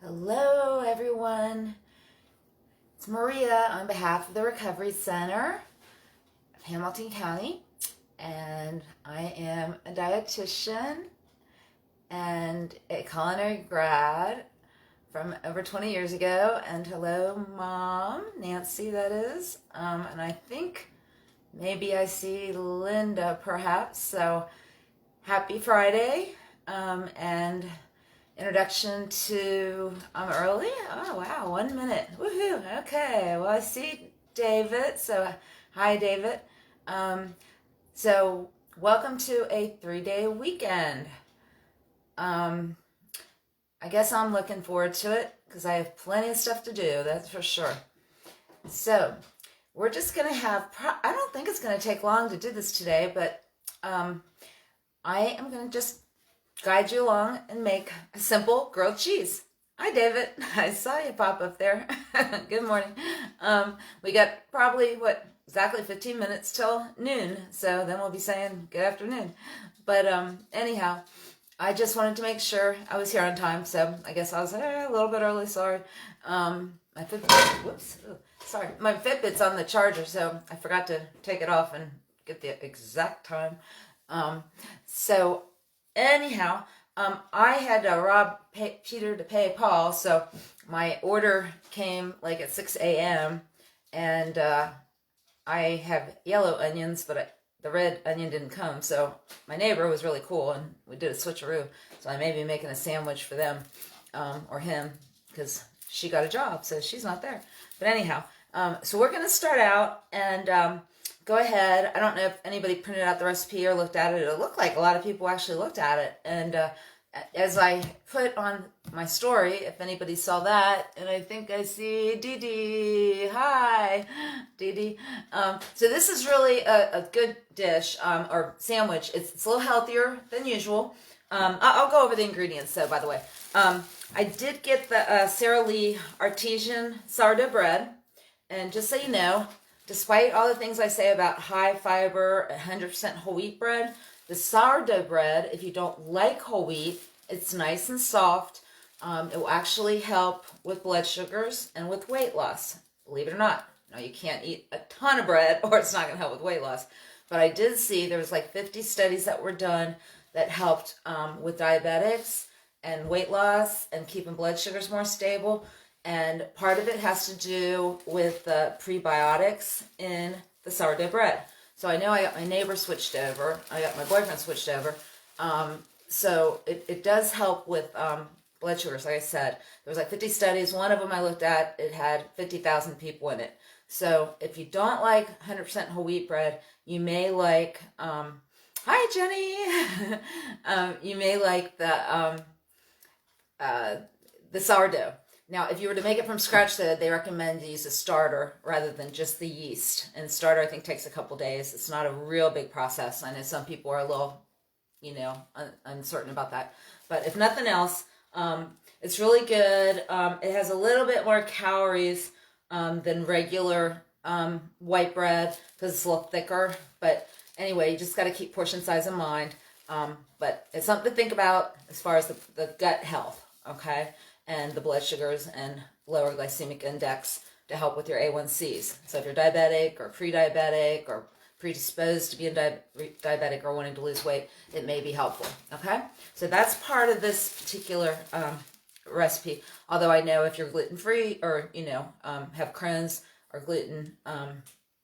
Hello, everyone. It's Maria on behalf of the Recovery Center of Hamilton County, and I am a dietitian and a culinary grad from over 20 years ago. And hello, Mom, Nancy, that is. And I think maybe I see Linda, perhaps. So happy Friday, and introduction to early. Oh wow, 1 minute. Woohoo. Okay. Well, I see David. So hi, David. So welcome to a 3-day weekend. I guess I'm looking forward to it because I have plenty of stuff to do. That's for sure. So we're just gonna have. I don't think it's gonna take long to do this today, but I am gonna just guide you along and make a simple grilled cheese. Hi, David. I saw you pop up there. Good morning. We got probably, exactly 15 minutes till noon. So then we'll be saying good afternoon. But anyhow, I just wanted to make sure I was here on time. So I guess I was a little bit early. Sorry. My Fitbit, whoops. Sorry. My Fitbit's on the charger, so I forgot to take it off and get the exact time. So anyhow, I had to rob Peter to pay Paul, so my order came like at 6 a.m. and I have yellow onions, but the red onion didn't come. So my neighbor was really cool, and we did a switcheroo. So I may be making a sandwich for them or him because she got a job, so she's not there. But anyhow, so we're going to start out and go ahead. I don't know if anybody printed out the recipe or looked at it. It looked like a lot of people actually looked at it. And as I put on my story, if anybody saw that, and I think I see Dee Dee. Hi, Dee Dee. So this is really a good dish or sandwich. It's a little healthier than usual. I'll go over the ingredients, though, by the way. I did get the Sara Lee artesian sourdough bread. And just so you know, despite all the things I say about high fiber, 100% whole wheat bread, the sourdough bread, if you don't like whole wheat, it's nice and soft. It will actually help with blood sugars and with weight loss, believe it or not. Now, you can't eat a ton of bread or it's not going to help with weight loss. But I did see there was like 50 studies that were done that helped with diabetics and weight loss and keeping blood sugars more stable. And part of it has to do with the prebiotics in the sourdough bread. So I know I got my neighbor switched over. I got my boyfriend switched over. So it does help with blood sugars, like I said. There was like 50 studies. One of them I looked at, it had 50,000 people in it. So if you don't like 100% whole wheat bread, you may like, hi Jenny! You may like the sourdough. Now, if you were to make it from scratch, they recommend to use a starter rather than just the yeast. And starter, I think, takes a couple days. It's not a real big process. I know some people are a little, uncertain about that. But if nothing else, it's really good. It has a little bit more calories than regular white bread because it's a little thicker. But anyway, you just got to keep portion size in mind. But it's something to think about as far as the gut health, okay? And the blood sugars and lower glycemic index to help with your A1Cs. So if you're diabetic or pre-diabetic or predisposed to being diabetic or wanting to lose weight, it may be helpful, okay? So that's part of this particular recipe. Although I know if you're gluten-free or, have Crohn's or gluten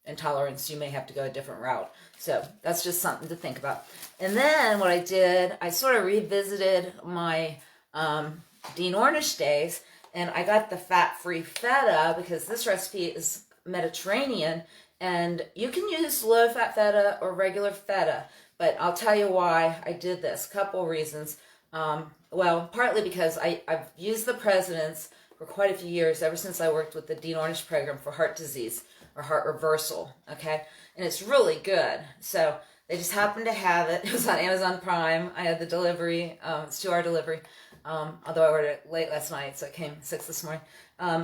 intolerance, you may have to go a different route. So that's just something to think about. And then what I did, I sort of revisited my Dean Ornish days, and I got the fat-free feta because this recipe is Mediterranean, and you can use low-fat feta or regular feta, but I'll tell you why I did this. Couple reasons. Well, partly because I've used the President's for quite a few years, ever since I worked with the Dean Ornish program for heart disease or heart reversal, okay? And it's really good. So they just happened to have it. It was on Amazon Prime. I had the delivery. It's 2-hour delivery. Although I ordered it late last night, so it came 6 this morning.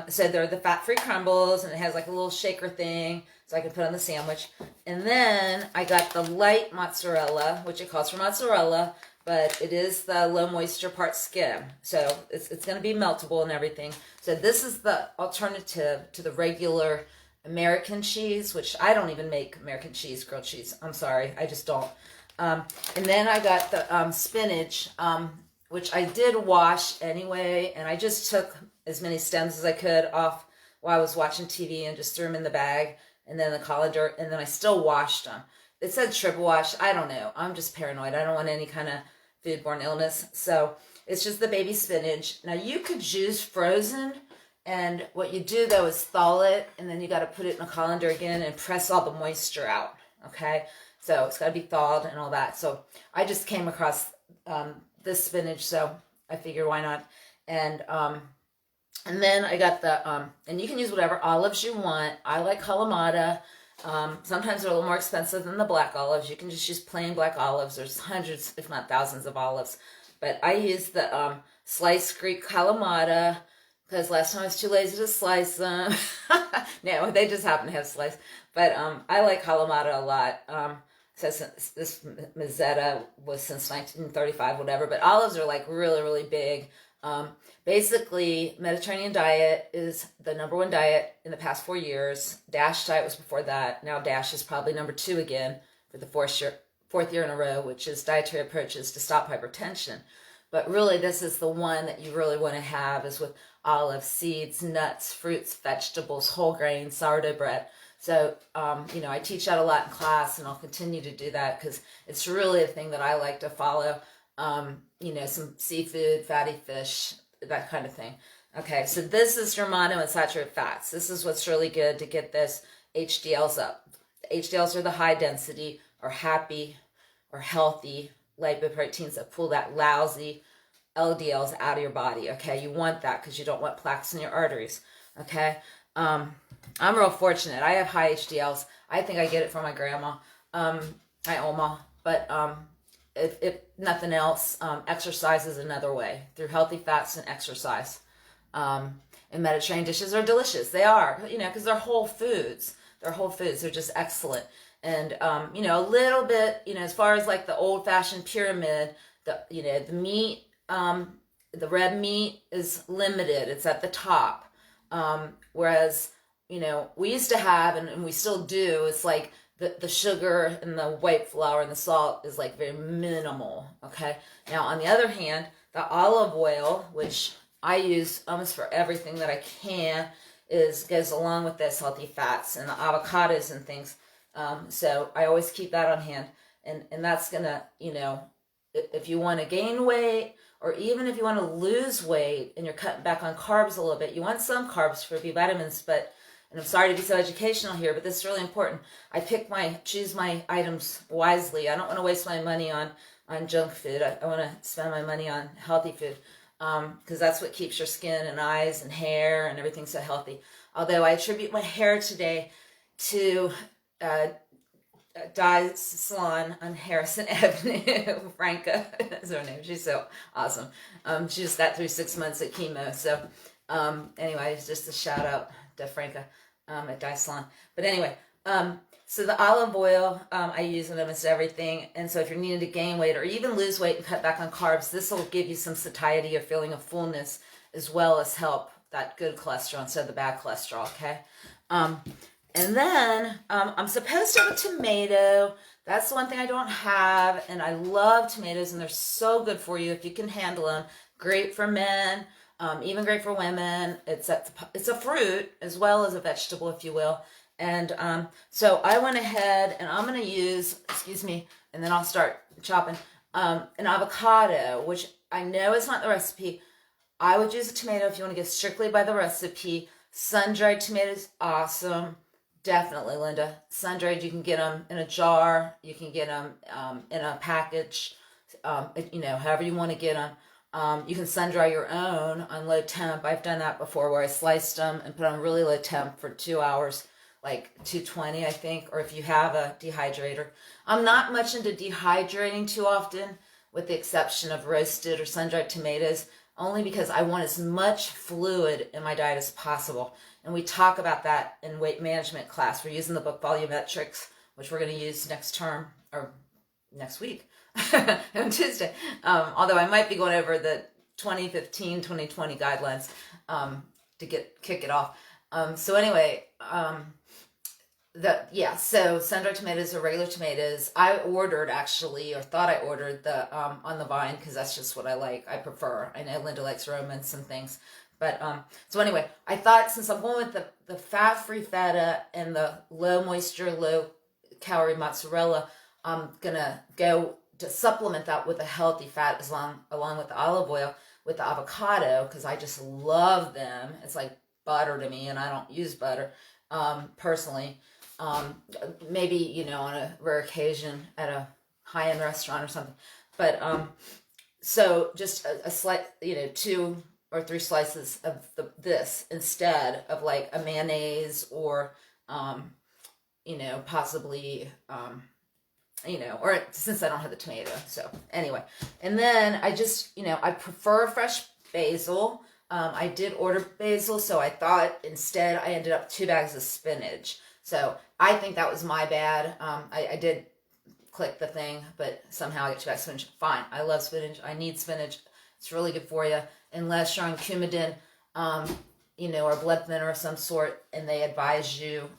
So they're the fat-free crumbles, and it has like a little shaker thing, so I can put on the sandwich. And then I got the light mozzarella, which it calls for mozzarella, but it is the low moisture part skim. So it's going to be meltable and everything. So this is the alternative to the regular American cheese, which I don't even make American cheese, grilled cheese. I'm sorry, I just don't. And then I got the spinach, which I did wash anyway, and I just took as many stems as I could off while I was watching TV and just threw them in the bag and then the colander, and then I still washed them. It said triple wash. I don't know. I'm just paranoid. I don't want any kind of foodborne illness. So it's just the baby spinach. Now you could use frozen, and what you do though is thaw it, and then you got to put it in a colander again and press all the moisture out. Okay, so it's got to be thawed and all that. So I just came across this spinach, so I figured why not. And then I got the and you can use whatever olives you want. I like Kalamata. Sometimes they're a little more expensive than the black olives. You can just use plain black olives. There's hundreds, if not thousands, of olives. But I use the sliced Greek Kalamata because last time I was too lazy to slice them. No, they just happen to have sliced. But I like Kalamata a lot. So this Mezzetta was since 1935, whatever. But olives are like really, really big. Basically, Mediterranean diet is the number one diet in the past 4 years. DASH diet was before that. Now DASH is probably number 2 again for the fourth year in a row, which is dietary approaches to stop hypertension. But really, this is the one that you really want to have, is with olives, seeds, nuts, fruits, vegetables, whole grains, sourdough bread. So, I teach that a lot in class, and I'll continue to do that because it's really a thing that I like to follow. Some seafood, fatty fish, that kind of thing. Okay, so this is your monounsaturated fats. This is what's really good to get this HDLs up. The HDLs are the high density or happy or healthy lipoproteins that pull that lousy LDLs out of your body. Okay, you want that because you don't want plaques in your arteries. Okay, I'm real fortunate. I have high HDLs. I think I get it from my grandma, my Oma, but if nothing else, exercise is another way through healthy fats and exercise. And Mediterranean dishes are delicious. They are, because they're whole foods. They're whole foods. They're just excellent. And, a little bit, as far as like the old fashioned pyramid, the meat, the red meat is limited. It's at the top. Whereas, we used to have, and we still do, it's like, the sugar and the white flour and the salt is like very minimal, okay? Now, on the other hand, the olive oil, which I use almost for everything that I can, goes along with this healthy fats and the avocados and things. So I always keep that on hand. And that's going to, if you want to gain weight, or even if you want to lose weight and you're cutting back on carbs a little bit, you want some carbs for B vitamins, but and I'm sorry to be so educational here, but this is really important. I choose my items wisely. I don't want to waste my money on junk food. I want to spend my money on healthy food because that's what keeps your skin and eyes and hair and everything so healthy. Although I attribute my hair today to Dye Salon on Harrison Avenue. Franca is her name. She's so awesome. She just got through 6 months of chemo. So anyway, it's just a shout out to Franca at Dye Salon. But anyway, so the olive oil I use in almost everything. And so if you're needing to gain weight or even lose weight and cut back on carbs, this will give you some satiety or feeling of fullness, as well as help that good cholesterol instead of the bad cholesterol, okay? And then I'm supposed to have a tomato. That's the one thing I don't have. And I love tomatoes, and they're so good for you if you can handle them. Great for men. Even great for women. It's a fruit as well as a vegetable, if you will. And so I went ahead and I'm going to use, and then I'll start chopping, an avocado, which I know is not the recipe. I would use a tomato if you want to go strictly by the recipe. Sun-dried tomatoes, awesome. Definitely, Linda. Sun-dried, you can get them in a jar. You can get them in a package, however you want to get them. You can sun dry your own on low temp. I've done that before where I sliced them and put on really low temp for 2 hours, like 220, I think, or if you have a dehydrator. I'm not much into dehydrating too often, with the exception of roasted or sun-dried tomatoes, only because I want as much fluid in my diet as possible. And we talk about that in weight management class. We're using the book Volumetrics, which we're going to use next term or next week. on Tuesday. Although I might be going over the 2015, 2020 guidelines to kick it off. So anyway, so sun-dried tomatoes or regular tomatoes. I ordered actually, or thought I ordered the on the vine because that's just what I like. I prefer. I know Linda likes romance and things, but so anyway, I thought since I'm going with the fat-free feta and the low moisture, low calorie mozzarella, I'm gonna go to supplement that with a healthy fat along with the olive oil with the avocado because I just love them. It's like butter to me, and I don't use butter personally. Maybe, on a rare occasion at a high-end restaurant or something. But, so just a slight, 2 or 3 slices of this instead of like a mayonnaise or, possibly, or since I don't have the tomato. So anyway, and then I just, I prefer fresh basil. I did order basil, so I thought instead I ended up 2 bags of spinach. So I think that was my bad. I did click the thing, but somehow I get 2 bags of spinach. Fine. I love spinach. I need spinach. It's really good for you. Unless you're on Coumadin, or blood thinner of some sort, and they advise you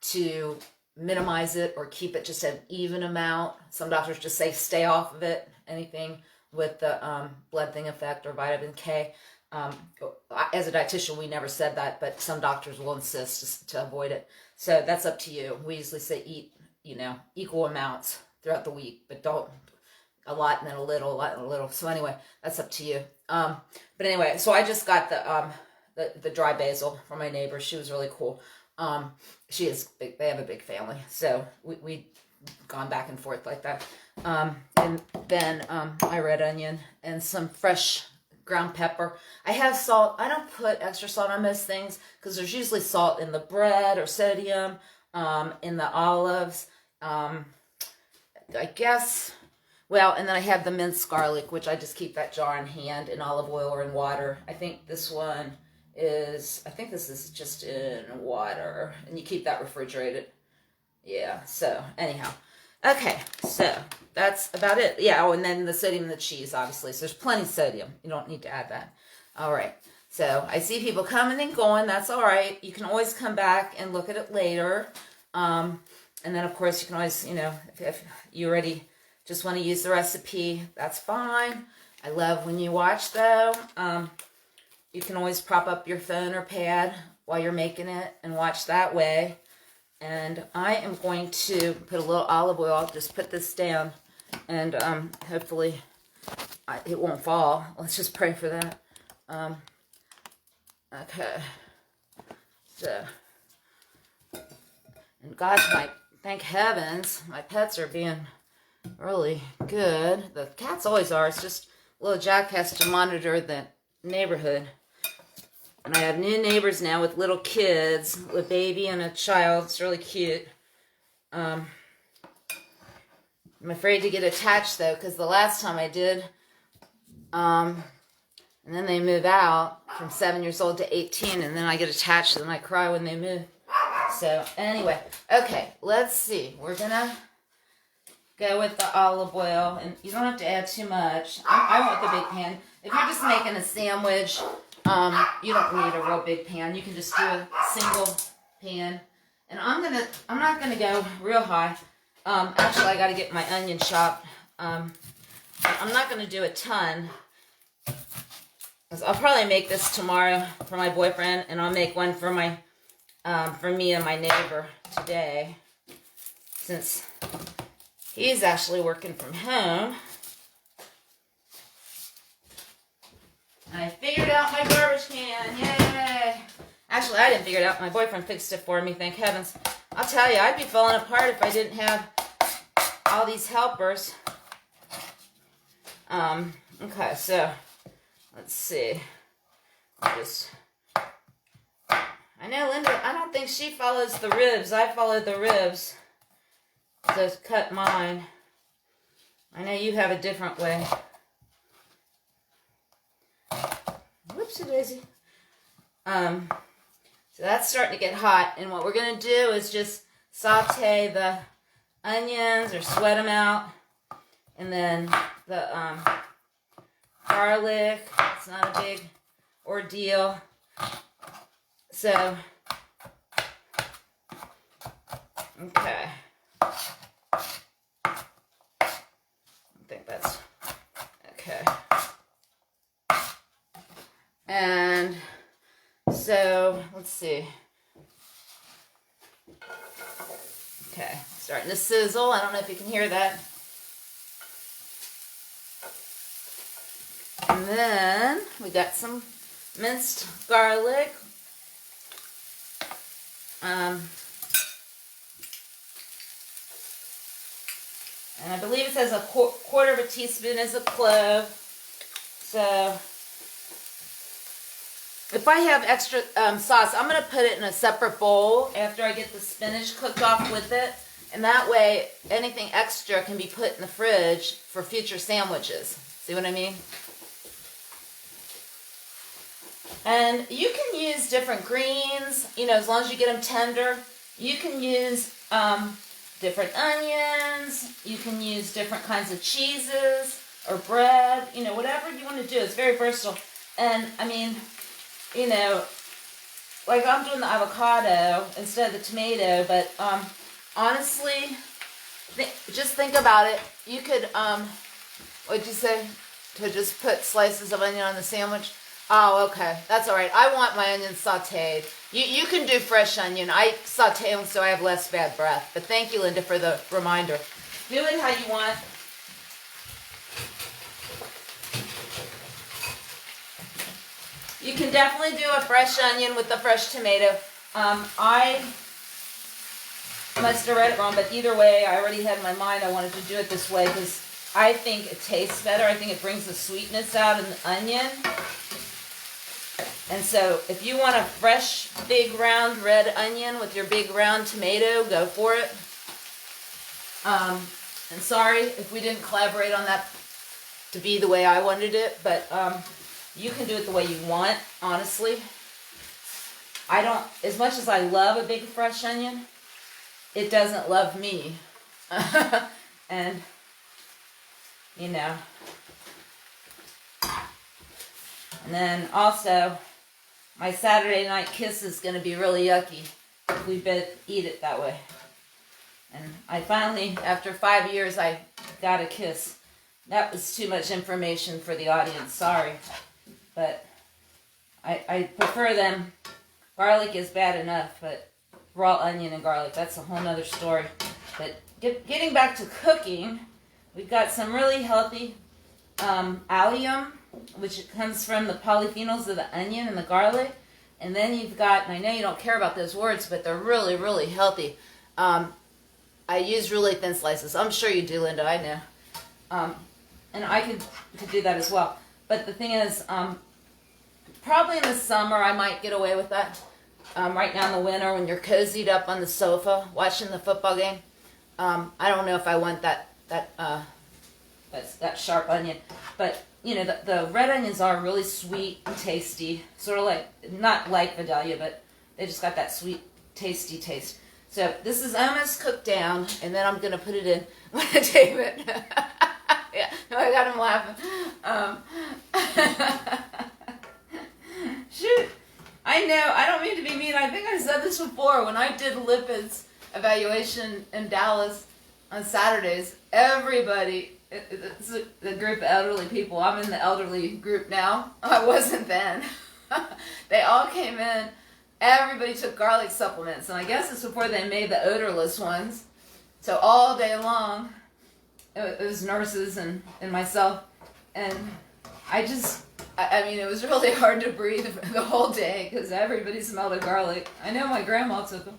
to minimize it or keep it just an even amount. Some doctors just say stay off of it. Anything with the blood thing effect or vitamin K. As a dietitian, we never said that, but some doctors will insist to avoid it. So that's up to you. We usually say eat, equal amounts throughout the week, but don't a lot and then a little, a lot and a little. So anyway, that's up to you. But anyway, so I just got the dry basil from my neighbor. She was really cool. She is big. They have a big family, so we gone back and forth like that. And then my red onion and some fresh ground pepper. I have salt. I don't put extra salt on most things because there's usually salt in the bread or sodium, in the olives. I guess. Well, and then I have the minced garlic, which I just keep that jar in hand in olive oil or in water. I think this is just in water, and you keep that refrigerated. Yeah, so anyhow. Okay, so that's about it. Yeah, and then the sodium in the cheese, obviously. So there's plenty of sodium. You don't need to add that. All right. So I see people coming and going. That's all right. You can always come back and look at it later. And then, of course, you can always, if you already just want to use the recipe, that's fine. I love when you watch, though. You can always prop up your phone or pad while you're making it and watch that way. And I am going to put a little olive oil. I'll just put this down, and hopefully it won't fall. Let's just pray for that. Okay. So, and God, thank heavens, my pets are being really good. The cats always are. It's just little Jack has to monitor the neighborhood. And I have new neighbors now with little kids, a baby and a child. It's really cute. I'm afraid to get attached, though, because the last time I did, and then they move out from 7 years old to 18, and then I get attached, and I cry when they move. So, anyway, okay, let's see. We're going to go with the olive oil, and you don't have to add too much. I want the big pan. If you're just making a sandwich, you don't need a real big pan. You can just do a single pan. And I'm not gonna go real high. Actually, I gotta get my onion chopped. I'm not gonna do a ton. I'll probably make this tomorrow for my boyfriend, and I'll make one for for me and my neighbor today, since he's actually working from home. I figured out my garbage can. Yay! Actually, I didn't figure it out. My boyfriend fixed it for me, thank heavens. I'll tell you, I'd be falling apart if I didn't have all these helpers. Okay, so let's see. I know Linda, I don't think she follows the ribs. I follow the ribs to cut mine. I know you have a different way. Whoopsie daisy. So that's starting to get hot, and what we're going to do is just saute the onions or sweat them out And then the garlic, it's not a big ordeal. So, okay. I think that's okay. And so, let's see. Okay, starting to sizzle. I don't know if you can hear that. And then we got some minced garlic. And I believe it says a quarter of a teaspoon is a clove. So if I have extra sauce, I'm going to put it in a separate bowl after I get the spinach cooked off with it. And that way, anything extra can be put in the fridge for future sandwiches. See what I mean? And you can use different greens, you know, as long as you get them tender. You can use different onions. You can use different kinds of cheeses or bread. You know, whatever you want to do. It's very versatile. And, I mean, you know, like I'm doing the avocado instead of the tomato, but honestly, just think about it. You could, what'd you say? To just put slices of onion on the sandwich? Oh, okay. That's all right. I want my onions sauteed. You can do fresh onion. I saute them so I have less bad breath. But thank you, Linda, for the reminder. Do it how you want. You can definitely do a fresh onion with the fresh tomato. I must have read it wrong, but either way, I already had in my mind I wanted to do it this way because I think it tastes better. I think it brings the sweetness out in the onion. And so if you want a fresh, big, round red onion with your big, round tomato, go for it. And sorry if we didn't collaborate on that to be the way I wanted it, but you can do it the way you want, honestly. I don't, as much as I love a big, fresh onion, it doesn't love me. And, you know. And then also, my Saturday night kiss is going to be really yucky if we both eat it that way. And I finally, after 5 years, I got a kiss. That was too much information for the audience, sorry. But I prefer them. Garlic is bad enough, but raw onion and garlic, that's a whole nother story. But getting back to cooking, we've got some really healthy allium, which comes from the polyphenols of the onion and the garlic. And then you've got, and I know you don't care about those words, but they're really, really healthy. I use really thin slices. I'm sure you do, Linda, I know. And I could do that as well. But the thing is, probably in the summer I might get away with that. Right now in the winter when you're cozied up on the sofa watching the football game, I don't know if I want that sharp onion. But, you know, the red onions are really sweet and tasty. Sort of like, not like Vidalia, but they just got that sweet, tasty taste. So this is almost cooked down, and then I'm going to put it in when I tape it. Yeah, no, I got him laughing. Shoot. I know, I don't mean to be mean. I think I said this before. When I did lipids evaluation in Dallas on Saturdays, everybody, it's a group of elderly people. I'm in the elderly group now. I wasn't then. They all came in. Everybody took garlic supplements. And I guess it's before they made the odorless ones. So all day long, it was nurses and myself. And I mean, it was really hard to breathe the whole day because everybody smelled of garlic. I know my grandma took them.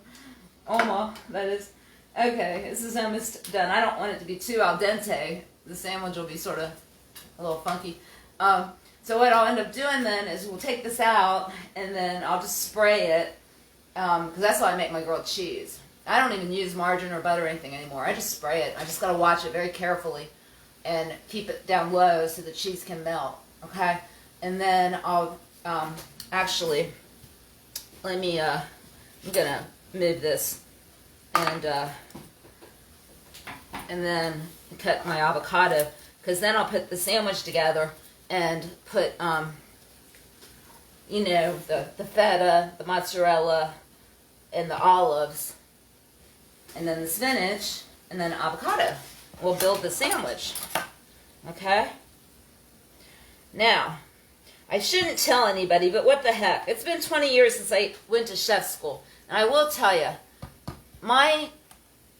Oma, that is. Okay, this is almost done. I don't want it to be too al dente. The sandwich will be sort of a little funky. So what I'll end up doing then is we'll take this out and then I'll just spray it because that's how I make my grilled cheese. I don't even use margarine or butter or anything anymore. I just spray it. I just got to watch it very carefully and keep it down low so the cheese can melt. Okay? And then I'll actually, I'm going to move this and then cut my avocado, because then I'll put the sandwich together and put, you know, the feta, the mozzarella, and the olives, and then the spinach, and then avocado. We'll build the sandwich. Okay? Now, I shouldn't tell anybody, but what the heck? It's been 20 years since I went to chef school. And I will tell you, my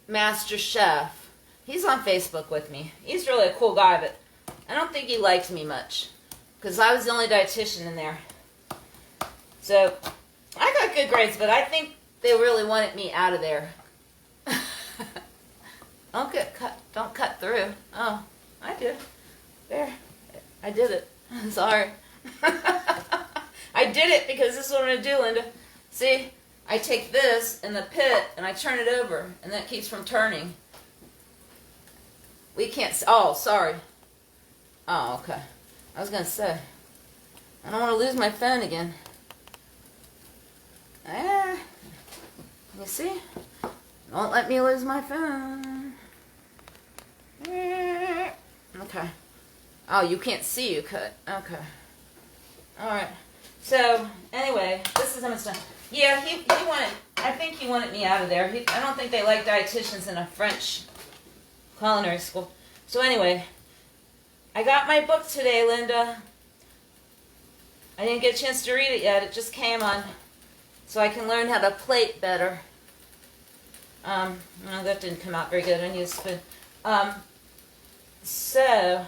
master chef, he's on Facebook with me. He's really a cool guy, but I don't think he liked me much, because I was the only dietitian in there. So, I got good grades, but I think they really wanted me out of there. Don't cut through. Oh, I did. There. I did it. Sorry. I did it because this is what I'm going to do, Linda. See, I take this in the pit and I turn it over, and that keeps from turning. We can't. Oh, sorry. Oh, okay. I was going to say, I don't want to lose my phone again. You see? Don't let me lose my phone. Okay. Oh, you can't see you cut. Okay. Alright. So, anyway, this is how it's done. Yeah, he wanted, I think he wanted me out of there. I don't think they like dietitians in a French culinary school. So anyway, I got my book today, Linda. I didn't get a chance to read it yet. It just came on. So I can learn how to plate better. No, that didn't come out very good. I need a spoon. So,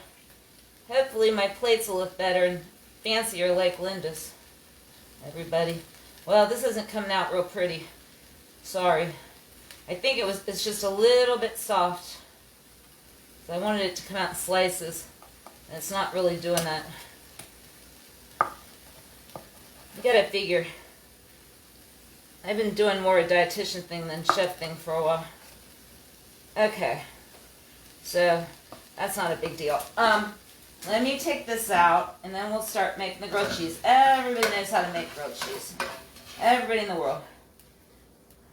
hopefully my plates will look better and fancier like Linda's. Everybody. Well, this isn't coming out real pretty. Sorry. I think it's just a little bit soft. So I wanted it to come out in slices. And it's not really doing that. You gotta figure. I've been doing more a dietitian thing than chef thing for a while. Okay. So, that's not a big deal. Let me take this out, and then we'll start making the grilled cheese. Everybody knows how to make grilled cheese. Everybody in the world.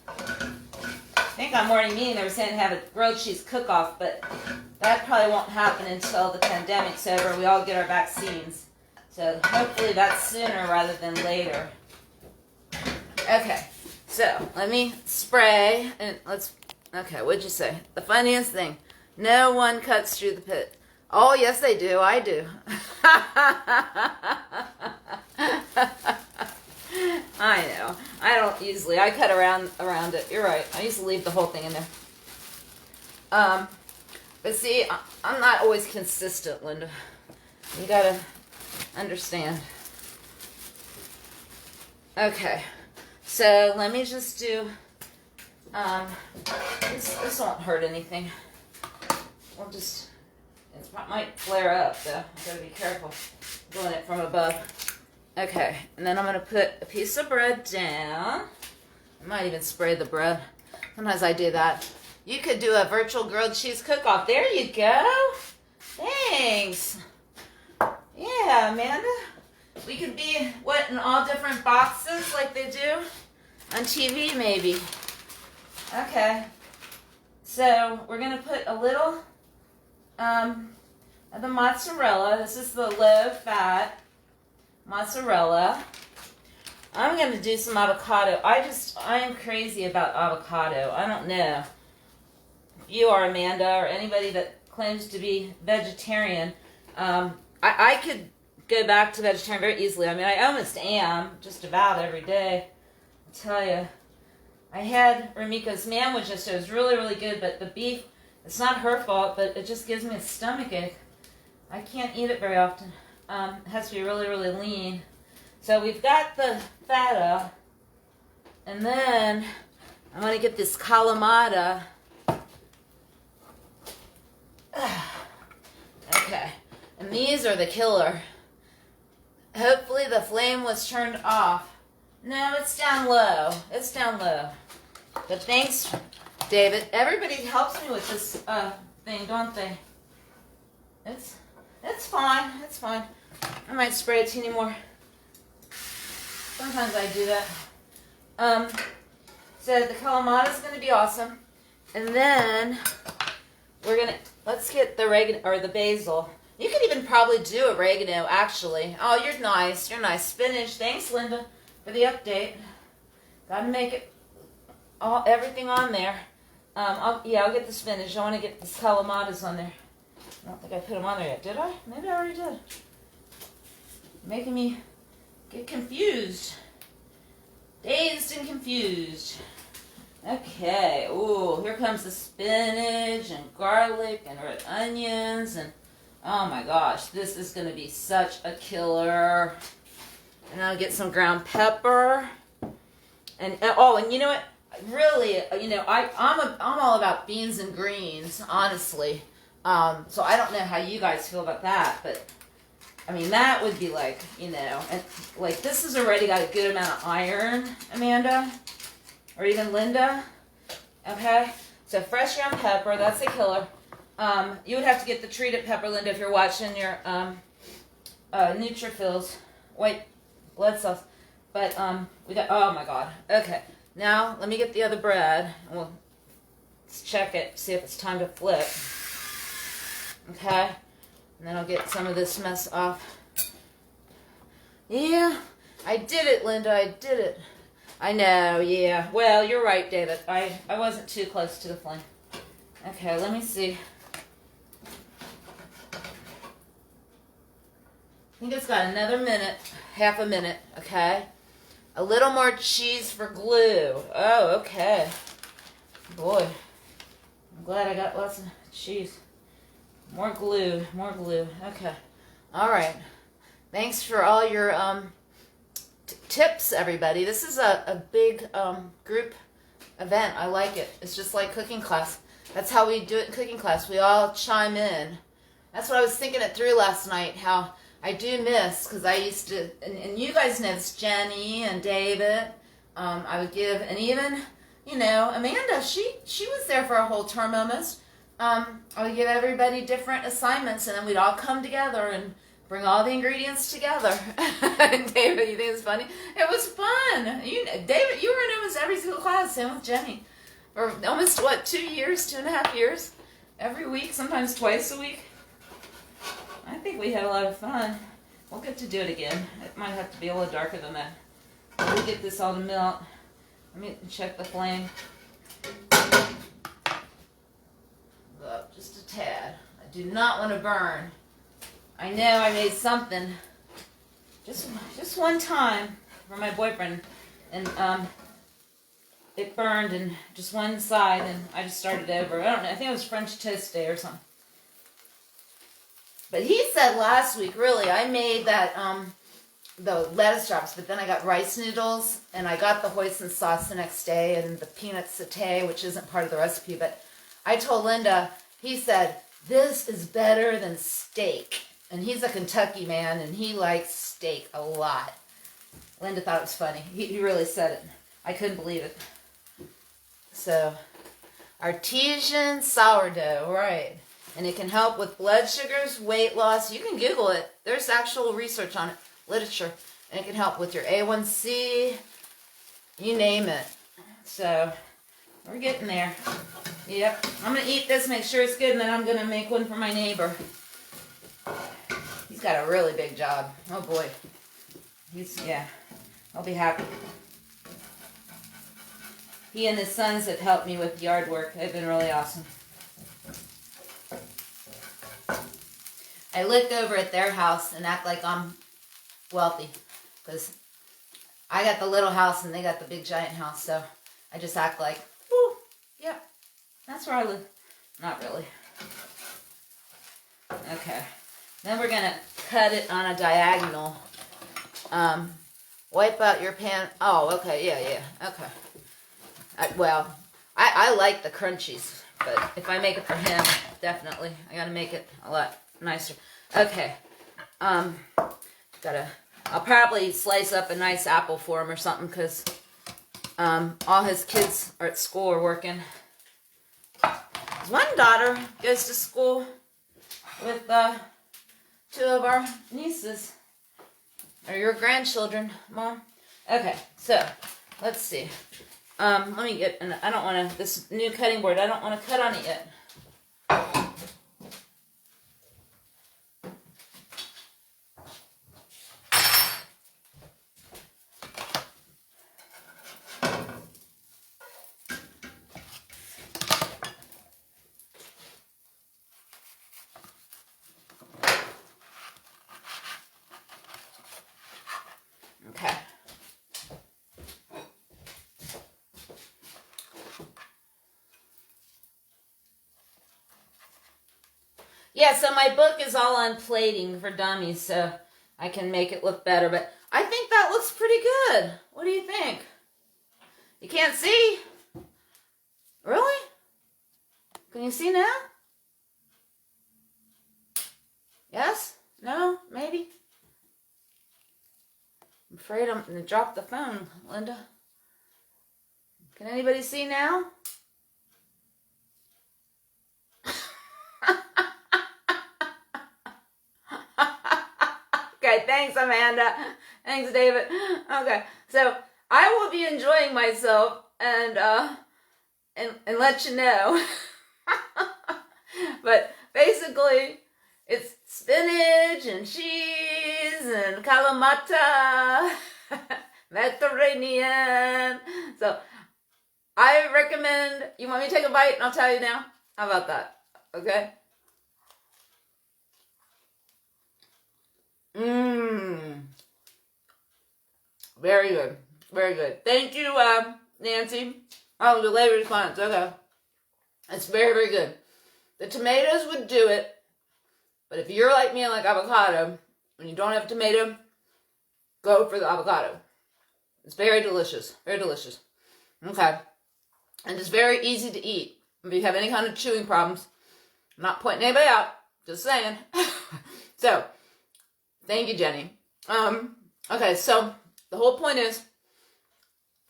I think on Morning Meeting they were saying to have a grilled cheese cook-off, but that probably won't happen until the pandemic's over. We all get our vaccines. So hopefully that's sooner rather than later. Okay, so let me spray, and okay, what'd you say? The funniest thing, no one cuts through the pit. Oh, yes, they do. I do. I know. I don't usually. I cut around it. You're right. I used to leave the whole thing in there. But see, I'm not always consistent, Linda. You gotta understand. Okay. So let me just do. This won't hurt anything. We'll just. It might flare up, though. I've got to be careful doing it from above. Okay, and then I'm going to put a piece of bread down. I might even spray the bread. Sometimes I do that. You could do a virtual grilled cheese cook-off. There you go. Thanks. Yeah, Amanda. We could be, in all different boxes like they do on TV, maybe. Okay. So, we're going to put a little... the mozzarella. This is the low-fat mozzarella. I'm going to do some avocado. I am crazy about avocado. I don't know if you are, Amanda, or anybody that claims to be vegetarian. I could go back to vegetarian very easily. I mean, I almost am, just about every day. I tell you. I had Ramika's sandwich yesterday. It was really, really good, but the beef... It's not her fault, but it just gives me a stomach ache. I can't eat it very often. It has to be really, really lean. So we've got the feta. And then I'm going to get this Kalamata. Okay. And these are the killer. Hopefully the flame was turned off. No, it's down low. It's down low. But thanks... David, everybody helps me with this thing, don't they? It's fine. It's fine. I might spray a teeny more. Sometimes I do that. So the Kalamata is going to be awesome. And then we're going to... let's get the oregano or the basil. You could even probably do oregano, actually. Oh, you're nice. You're nice. Spinach. Thanks, Linda, for the update. Gotta make it everything on there. I'll get the spinach. I want to get the calamatas on there. I don't think I put them on there yet. Did I? Maybe I already did. Making me get confused. Dazed and confused. Okay. Ooh, here comes the spinach and garlic and red onions and oh my gosh, this is going to be such a killer. And I'll get some ground pepper. And you know what? Really, I'm all about beans and greens, honestly. So I don't know how you guys feel about that, but I mean that would be like, and like this has already got a good amount of iron, Amanda, or even Linda. Okay, so fresh ground pepper, that's a killer. You would have to get the treated pepper, Linda, if you're watching your neutrophils, white blood cells. But we got, oh my God. Okay, now let me get the other bread. And let's check it, see if it's time to flip. Okay, and then I'll get some of this mess off. Yeah, I did it, Linda, I did it. I know, yeah. Well, you're right, David. I wasn't too close to the flame. Okay, let me see. I think it's got another minute, half a minute, okay? A little more cheese for glue. Oh, okay. Boy, I'm glad I got lots of cheese. More glue, okay. All right. Thanks for all your tips, everybody. This is a big group event. I like it. It's just like cooking class. That's how we do it in cooking class. We all chime in. That's what I was thinking it through last night, how I do miss, because I used to, and you guys know this, Jenny and David, I would give, and even, Amanda, she was there for a whole term almost. I would give everybody different assignments, and then we'd all come together and bring all the ingredients together. And David, you think it's funny? It was fun. David, you were in almost every single class, same with Jenny. For almost, 2 years, 2.5 years? Every week, sometimes twice a week. I think we had a lot of fun. We'll get to do it again. It might have to be a little darker than that. We'll get this all to melt. Let me check the flame. Up just a tad. I do not want to burn. I know I made something just one time for my boyfriend, and it burned in just one side, and I just started over. I don't know. I think it was French toast day or something. But he said last week, really, I made that the lettuce drops, but then I got rice noodles, and I got the hoisin sauce the next day, and the peanut satay, which isn't part of the recipe. But I told Linda, he said, this is better than steak. And he's a Kentucky man, and he likes steak a lot. Linda thought it was funny. He really said it. I couldn't believe it. So, artesian sourdough, right. And it can help with blood sugars, weight loss. You can Google it. There's actual research on it, literature. And it can help with your A1C, you name it. So, we're getting there. Yep. I'm going to eat this, make sure it's good, and then I'm going to make one for my neighbor. He's got a really big job. Oh, boy. I'll be happy. He and his sons have helped me with yard work. They've been really awesome. I look over at their house and act like I'm wealthy, because I got the little house and they got the big giant house, so I just act like, whoo, yeah, that's where I live. Not really. Okay. Then we're going to cut it on a diagonal. Wipe out your pan. Oh, okay, yeah, okay. I like the crunchies, but if I make it for him, definitely, I got to make it a lot nicer. Okay. I'll probably slice up a nice apple for him or something, because all his kids are at school or working. One daughter goes to school with 2 of our nieces, or your grandchildren, Mom. Okay, so let's see. Let me get, and I don't want to, this new cutting board, I don't want to cut on it yet. Yeah, so my book is all on plating for dummies, so I can make it look better. But I think that looks pretty good. What do you think? You can't see? Really? Can you see now? Yes? No? Maybe? I'm afraid I'm going to drop the phone, Linda. Can anybody see now? Okay, thanks, Amanda. Thanks, David. Okay, so I will be enjoying myself and let you know. But basically, it's spinach and cheese and kalamata, Mediterranean. So I recommend, you want me to take a bite and I'll tell you now? How about that? Okay? Very good. Very good. Thank you, Nancy. Oh, delayed response. Okay. It's very, very good. The tomatoes would do it, but if you're like me and like avocado, and you don't have tomato, go for the avocado. It's very delicious. Very delicious. Okay. And it's very easy to eat. If you have any kind of chewing problems, I'm not pointing anybody out, just saying. So, thank you, Jenny. Okay, so the whole point is,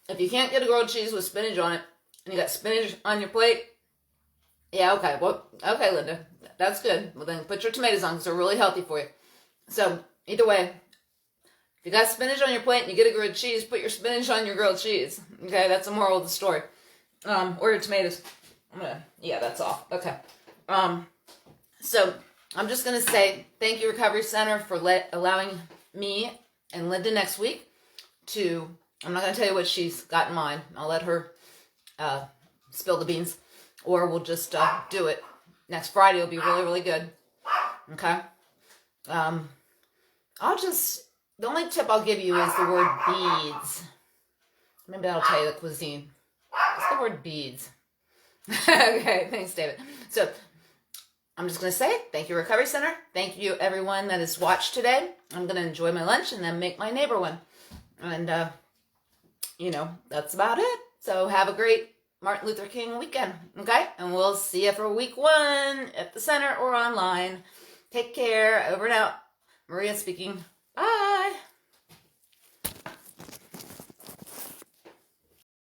if you can't get a grilled cheese with spinach on it, and you got spinach on your plate, yeah, okay, well, okay, Linda, that's good. Well, then put your tomatoes on because they're really healthy for you. So, either way, if you got spinach on your plate and you get a grilled cheese, put your spinach on your grilled cheese. Okay, that's the moral of the story. Or your tomatoes. Yeah, that's all. Okay. So, I'm just going to say thank you, Recovery Center, for allowing me and Linda next week to, I'm not going to tell you what she's got in mind. I'll let her spill the beans. Or we'll just do it. Next Friday will be really, really good. Okay? The only tip I'll give you is the word beads. Maybe that'll tell you the cuisine. It's the word beads. Okay, thanks, David. So, I'm just going to say thank you, Recovery Center. Thank you, everyone that has watched today. I'm going to enjoy my lunch and then make my neighbor one. And, that's about it. So, have a great Martin Luther King weekend, okay? And we'll see you for week 1 at the center or online. Take care. Over and out. Maria speaking.